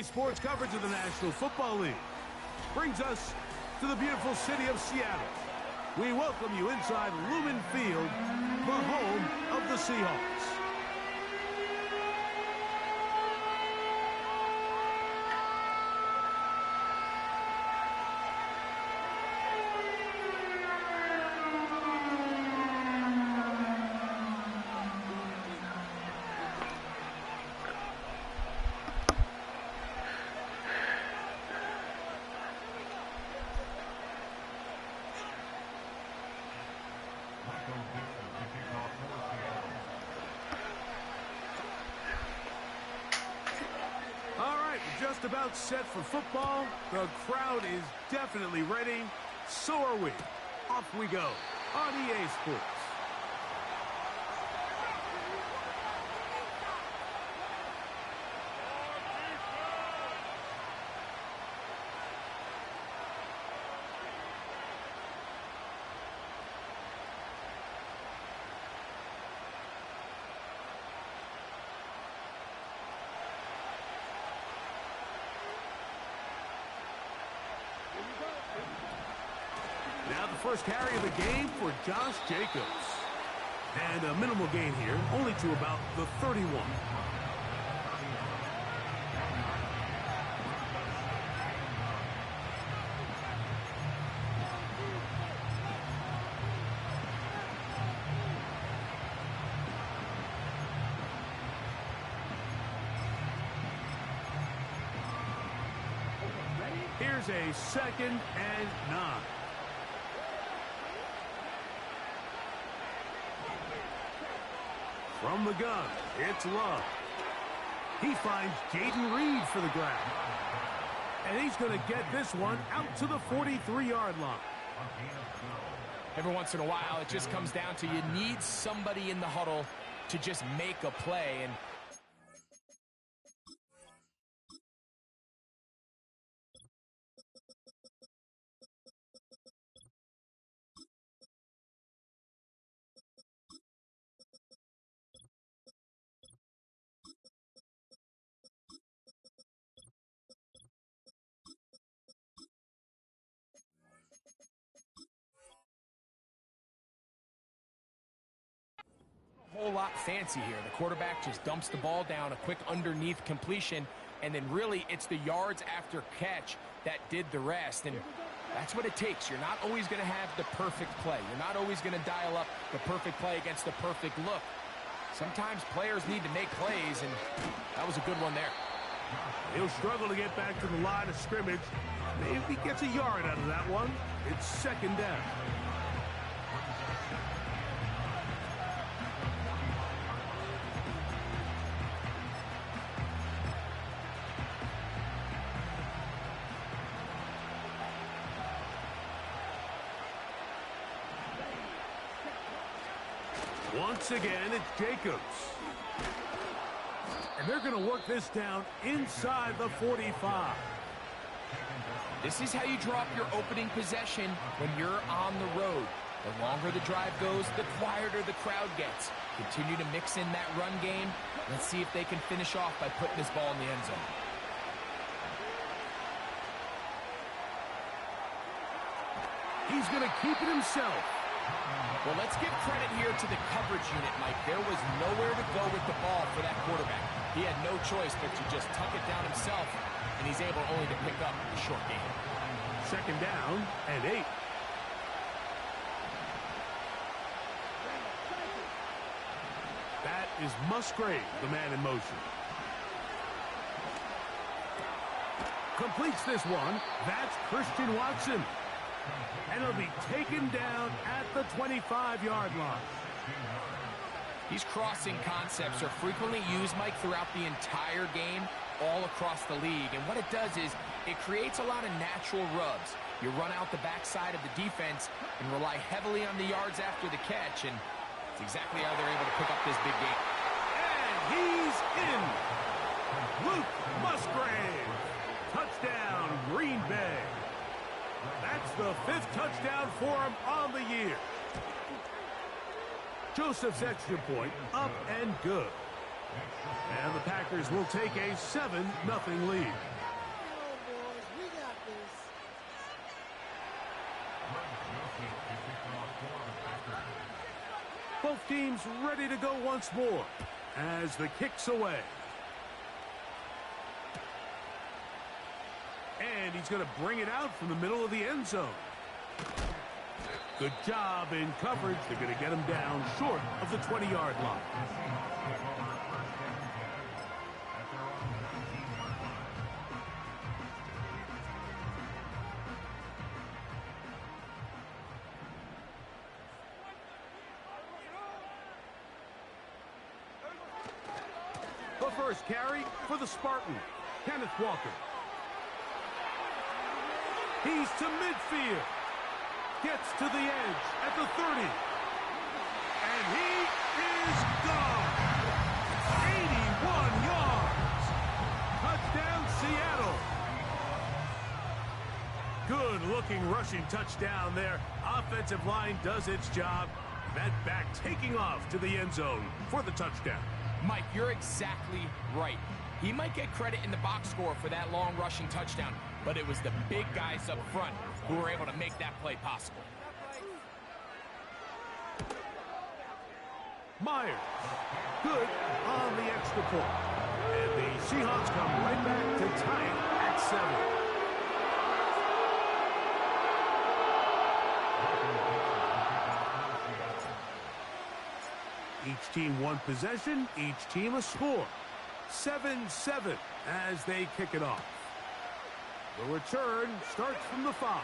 sports coverage of the National Football League brings us to the beautiful city of Seattle. We welcome you inside Lumen Field, the home of the Seahawks. Just about set for football. The crowd is definitely ready. So are we. Off we go on EA Sports. Now the first carry of the game for Josh Jacobs. And a minimal gain here, only to about the 31. Here's a 2nd and 9. From the gun, it's Love. He finds Jaden Reed for the grab. And he's going to get this one out to the 43-yard line. Every once in a while, it just comes down to you need somebody in the huddle to just make a play. And whole lot fancy here. The quarterback just dumps the ball down, a quick underneath completion, and then really it's the yards after catch that did the rest. And that's what it takes. You're not always going to have the perfect play. You're not always going to dial up the perfect play against the perfect look. Sometimes players need to make plays, and that was a good one there. He'll struggle to get back to the line of scrimmage. Maybe he gets a yard out of that one. It's 2nd down. Once again, it's Jacobs. And they're going to work this down inside the 45. This is how you drop your opening possession when you're on the road. The longer the drive goes, the quieter the crowd gets. Continue to mix in that run game. Let's see if they can finish off by putting this ball in the end zone. He's going to keep it himself. Well, let's give credit here to the coverage unit, Mike. There was nowhere to go with the ball for that quarterback. He had no choice but to just tuck it down himself, and he's able only to pick up a short gain. 2nd down and 8. That is Musgrave, the man in motion. Completes this one. That's Christian Watson. And he'll be taken down at the 25-yard line. These crossing concepts are frequently used, Mike, throughout the entire game, all across the league. And what it does is it creates a lot of natural rubs. You run out the backside of the defense and rely heavily on the yards after the catch. And it's exactly how they're able to pick up this big game. And he's in. Luke Musgrave. Touchdown, Green Bay. That's the 5th touchdown for him on the year. Joseph's extra point up and good. And the Packers will take a 7-0 lead. Both teams ready to go once more as the kick's away. And he's going to bring it out from the middle of the end zone. Good job in coverage. They're going to get him down short of the 20-yard line. The first carry for the Spartan, Kenneth Walker. He's to midfield. Gets to the edge at the 30. And he is gone. 81 yards. Touchdown, Seattle. Good-looking rushing touchdown there. Offensive line does its job. That back taking off to the end zone for the touchdown. Mike, you're exactly right. He might get credit in the box score for that long rushing touchdown, but it was the big guys up front who were able to make that play possible. Myers, good on the extra point. And the Seahawks come right back to tie it at 7. Each team one possession, each team a score. 7-7 as they kick it off. The return starts from the 5.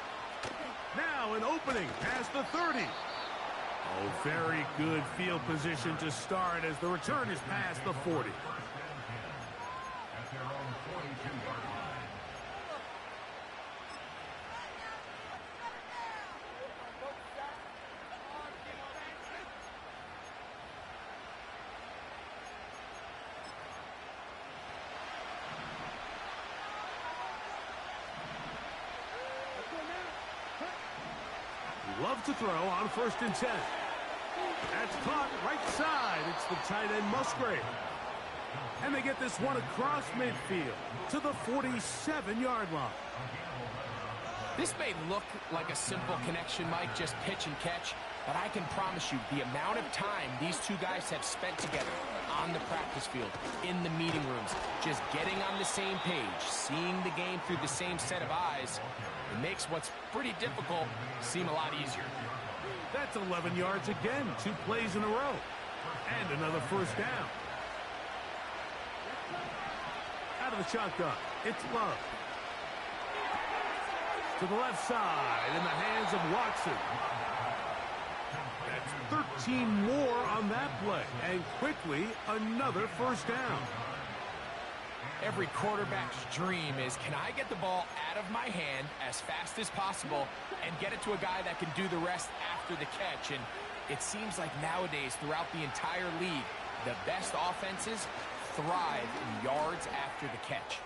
Now an opening past the 30. Oh, very good field position to start as the return is past the 40. Love to throw on 1st and 10. That's caught right side. It's the tight end Musgrave. And they get this one across midfield to the 47-yard line. This may look like a simple connection, Mike, just pitch and catch, but I can promise you the amount of time these two guys have spent together on the practice field, in the meeting rooms, just getting on the same page, seeing the game through the same set of eyes, it makes what's pretty difficult seem a lot easier. That's 11 yards again, 2 plays in a row. And another 1st down. Out of the shotgun, it's Love. To the left side, in the hands of Watson. That's 13 more on that play. And quickly, another 1st down. Every quarterback's dream is, can I get the ball out of my hand as fast as possible and get it to a guy that can do the rest after the catch? And it seems like nowadays, throughout the entire league, the best offenses thrive in yards after the catch.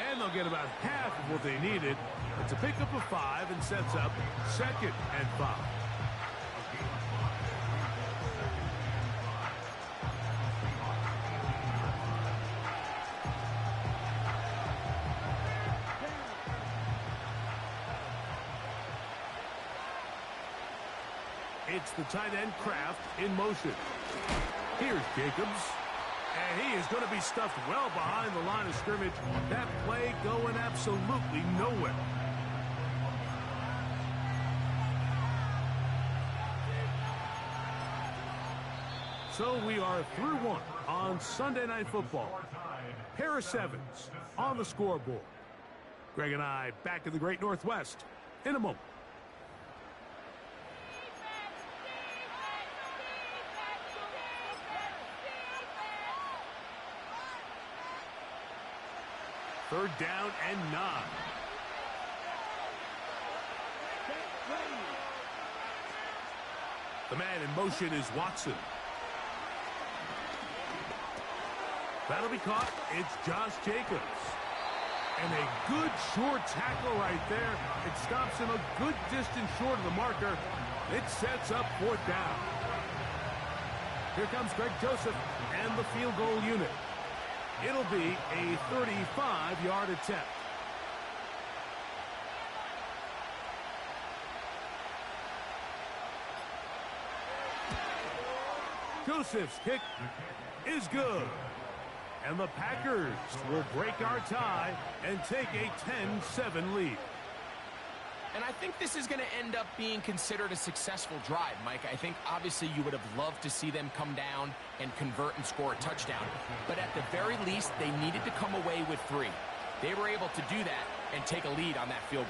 And they'll get about half of what they needed. It's a pickup of 5 and sets up 2nd and 5. It's the tight end Kraft in motion. Here's Jacobs. And he is going to be stuffed well behind the line of scrimmage. That play going absolutely nowhere. So we are through 1 on Sunday Night Football. Pair of 7s on the scoreboard. Greg and I back in the Great Northwest in a moment. Third down and 9. The man in motion is Watson. That'll be caught. It's Josh Jacobs. And a good short tackle right there. It stops him a good distance short of the marker. It sets up 4th down. Here comes Greg Joseph and the field goal unit. It'll be a 35-yard attempt. Joseph's kick is good. And the Packers will break our tie and take a 10-7 lead. And I think this is going to end up being considered a successful drive, Mike. I think obviously you would have loved to see them come down and convert and score a touchdown. But at the very least, they needed to come away with 3. They were able to do that and take a lead on that field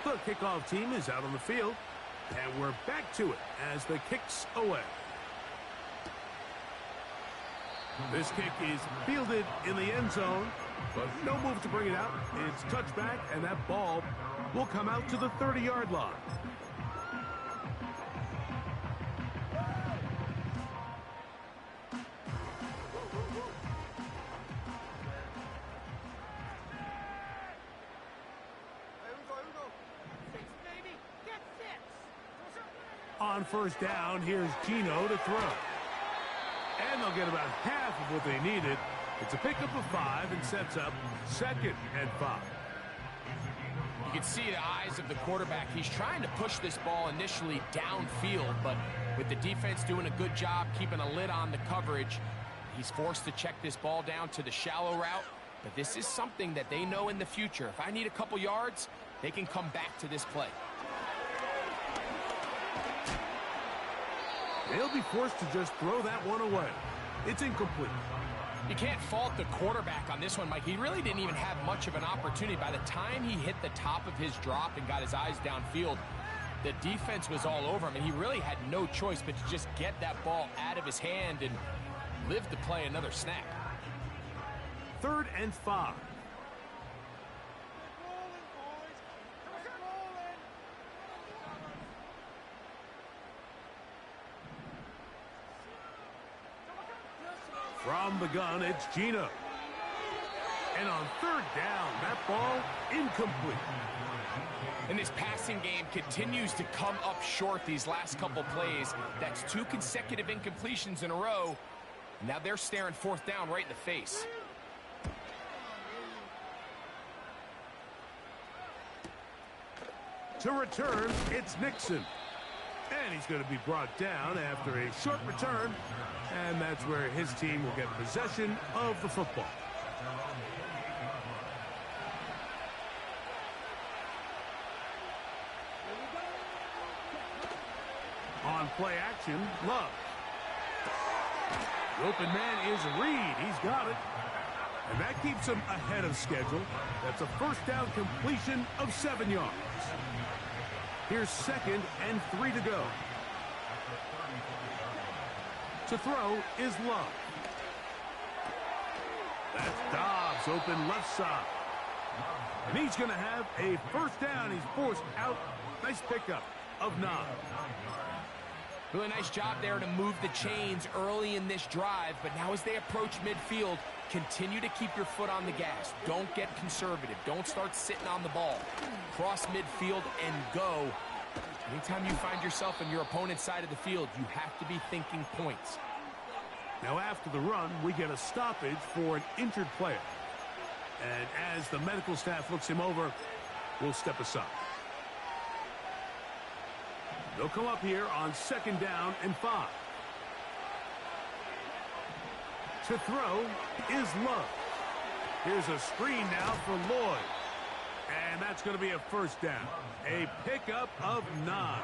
goal. The kickoff team is out on the field, and we're back to it as the kick's away. This kick is fielded in the end zone, but no move to bring it out. It's touchback, and that ball will come out to the 30-yard line. On first down, here's Gino to throw. And they'll get about half of what they needed. It's a pickup of 5 and sets up 2nd and 5. You can see the eyes of the quarterback. He's trying to push this ball initially downfield, but with the defense doing a good job keeping a lid on the coverage, he's forced to check this ball down to the shallow route. But this is something that they know in the future. If I need a couple yards, they can come back to this play. They'll be forced to just throw that one away. It's incomplete. You can't fault the quarterback on this one, Mike. He really didn't even have much of an opportunity. By the time he hit the top of his drop and got his eyes downfield, the defense was all over him, and he really had no choice but to just get that ball out of his hand and live to play another snap. 3rd and 5. From the gun, it's Gino. And on 3rd down, that ball incomplete. And this passing game continues to come up short these last couple plays. That's 2 consecutive incompletions in a row. Now they're staring 4th down right in the face. To return, it's Nixon. And he's going to be brought down after a short return. And that's where his team will get possession of the football. On play action, Love. The open man is Reed. He's got it. And that keeps him ahead of schedule. That's a 1st down completion of 7 yards. Here's 2nd and 3 to go. To throw is Love. That's Dobbs, open left side. And he's going to have a 1st down. He's forced out. Nice pickup of 9. Really nice job there to move the chains early in this drive, but now as they approach midfield, continue to keep your foot on the gas. Don't get conservative. Don't start sitting on the ball. Cross midfield and go. Anytime you find yourself on your opponent's side of the field, you have to be thinking points. Now after the run, we get a stoppage for an injured player. And as the medical staff looks him over, we'll step aside. They'll come up here on 2nd down and 5. To throw is Love. Here's a screen now for Lloyd. And that's going to be a 1st down. A pickup of 9.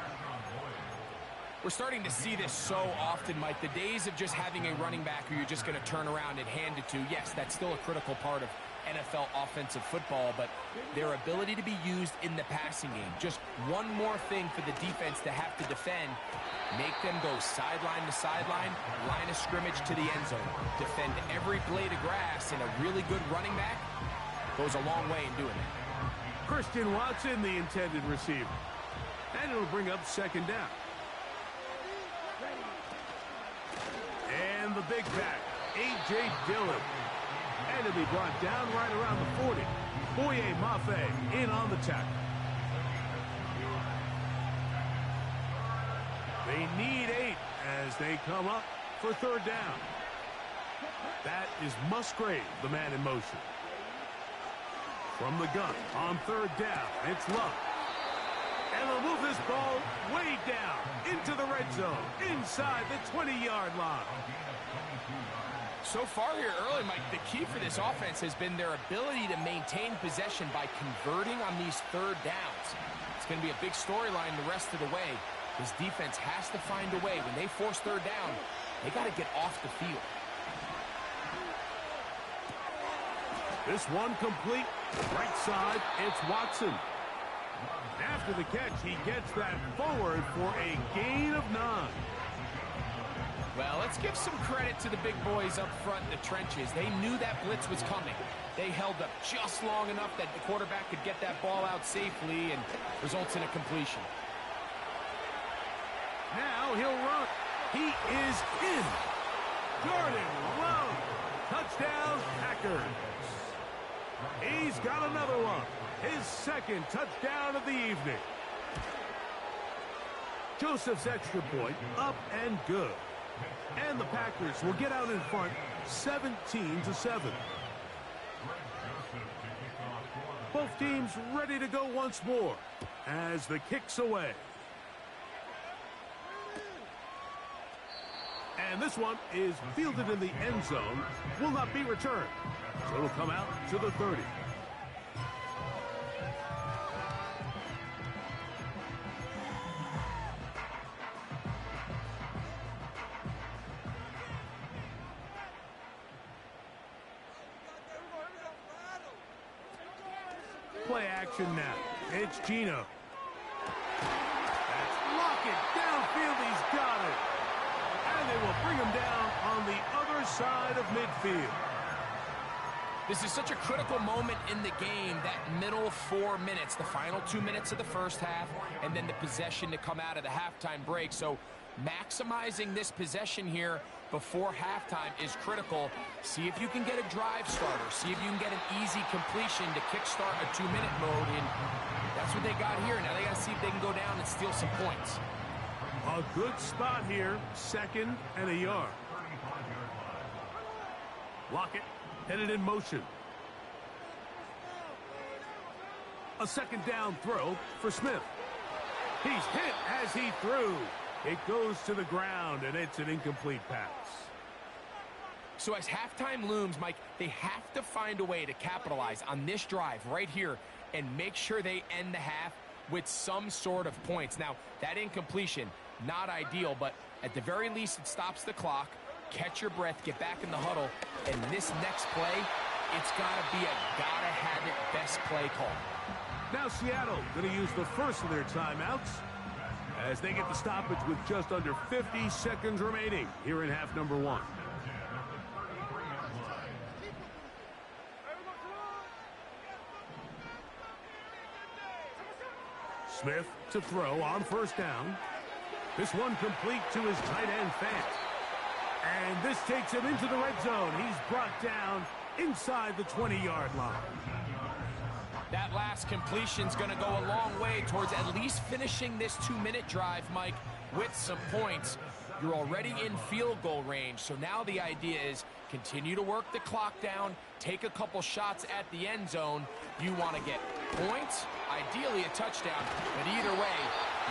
We're starting to see this so often, Mike. The days of just having a running back who you're just going to turn around and hand it to, yes, that's still a critical part of NFL offensive football, but their ability to be used in the passing game. Just one more thing for the defense to have to defend. Make them go sideline to sideline, line of scrimmage to the end zone. Defend every blade of grass, and a really good running back goes a long way in doing that. Christian Watson, the intended receiver. And it'll bring up 2nd down. And the big back, A.J. Dillon. And it'll be brought down right around the 40. Boye Mafe in on the tackle. They need 8 as they come up for 3rd down. That is Musgrave, the man in motion. From the gun on 3rd down, it's Love. And they'll move this ball way down into the red zone, inside the 20-yard line. So far here early, Mike, the key for this offense has been their ability to maintain possession by converting on these third downs. It's going to be a big storyline the rest of the way. This defense has to find a way. When they force third down, they got to get off the field. This one complete. Right side, it's Watson. After the catch, he gets that forward for a gain of 9. Well, let's give some credit to the big boys up front in the trenches. They knew that blitz was coming. They held up just long enough that the quarterback could get that ball out safely and results in a completion. Now he'll run. He is in. Jordan Love. Touchdown, Packers. He's got another one. His second touchdown of the evening. Joseph's extra point up and good. And the Packers will get out in front 17-7. Both teams ready to go once more as the kick's away. And this one is fielded in the end zone, will not be returned. So it'll come out to the 30. Play action now. It's Gino. That's Lockett downfield. He's got it. And they will bring him down on the other side of midfield. This is such a critical moment in the game, that middle 4 minutes, the final 2 minutes of the first half, and then the possession to come out of the halftime break. So maximizing this possession here before halftime is critical. See if you can get a drive starter. See if you can get an easy completion to kickstart a 2-minute mode, and that's what they got here. Now they got to see if they can go down and steal some points. A good spot here, 2nd and a yard. Lockett headed in motion. A 2nd down throw for Smith. He's hit as he threw. It goes to the ground, and it's an incomplete pass. So as halftime looms, Mike, they have to find a way to capitalize on this drive right here and make sure they end the half with some sort of points. Now, that incompletion, not ideal, but at the very least it stops the clock. Catch your breath, get back in the huddle, and this next play, it's got to be a gotta-have-it best play call. Now Seattle going to use the first of their timeouts as they get the stoppage with just under 50 seconds remaining here in half number 1. Smith to throw on 1st down. This one complete to his tight end, Fant. And this takes him into the red zone. He's brought down inside the 20-yard line. That last completion's going to go a long way towards at least finishing this 2-minute drive, Mike, with some points. You're already in field goal range, so now the idea is continue to work the clock down, take a couple shots at the end zone. You want to get points, ideally a touchdown, but either way,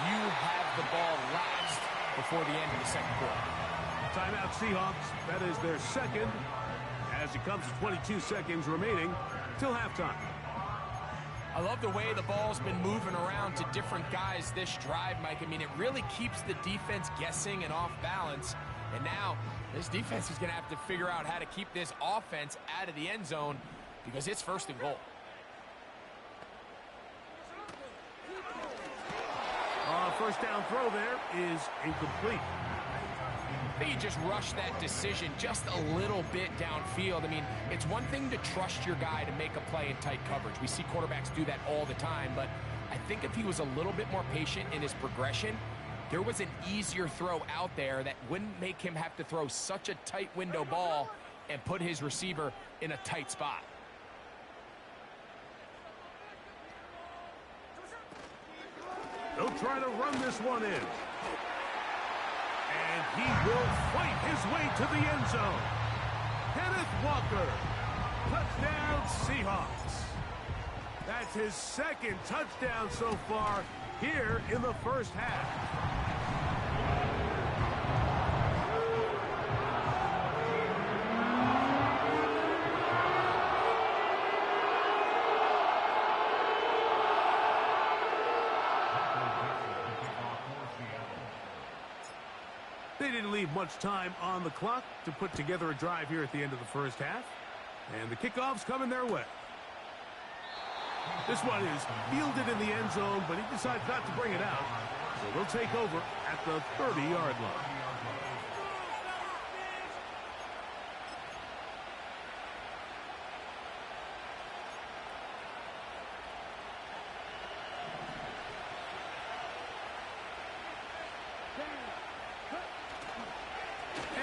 you have the ball last before the end of the 2nd quarter. Timeout Seahawks. That is their 2nd as it comes to 22 seconds remaining till halftime. I love the way the ball's been moving around to different guys this drive, Mike. I mean, it really keeps the defense guessing and off balance. And now this defense is going to have to figure out how to keep this offense out of the end zone because it's 1st and goal. First down throw there is incomplete. You just rush that decision just a little bit downfield. I mean, it's one thing to trust your guy to make a play in tight coverage. We see quarterbacks do that all the time, but I think if he was a little bit more patient in his progression, there was an easier throw out there that wouldn't make him have to throw such a tight window ball and put his receiver in a tight spot. They'll try to run this one in. And he will fight his way to the end zone. Kenneth Walker. Touchdown, Seahawks. That's his second touchdown so far here in the first half. They didn't leave much time on the clock to put together a drive here at the end of the first half. And the kickoff's coming their way. This one is fielded in the end zone, but he decides not to bring it out. So they'll take over at the 30-yard line.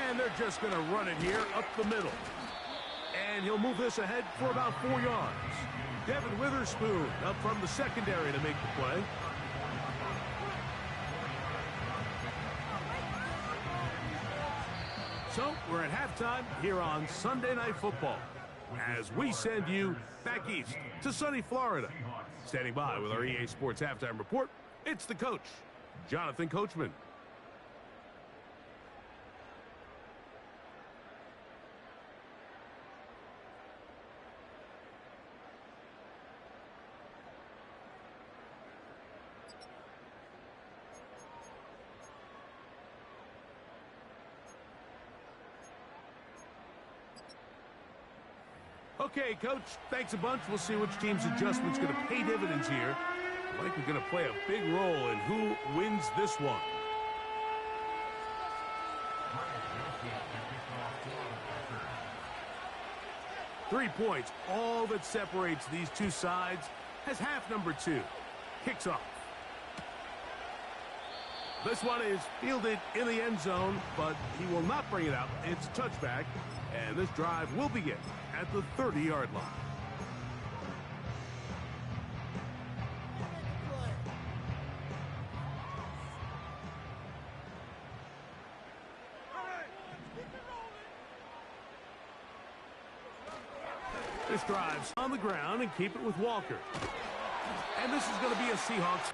And they're just going to run it here up the middle. And he'll move this ahead for about 4 yards. Devin Witherspoon up from the secondary to make the play. So we're at halftime here on Sunday Night Football as we send you back east to sunny Florida. Standing by with our EA Sports Halftime Report, it's the coach, Jonathan Coachman. Okay, Coach, thanks a bunch. We'll see which team's adjustment's going to pay dividends here. I think we're going to play a big role in who wins this one. Three points, all that separates these two sides, has half number 2. Kicks off. This one is fielded in the end zone, but he will not bring it out. It's a touchback, and this drive will begin at the 30-yard line. This drive's on the ground and keep it with Walker. And this is going to be a Seahawks.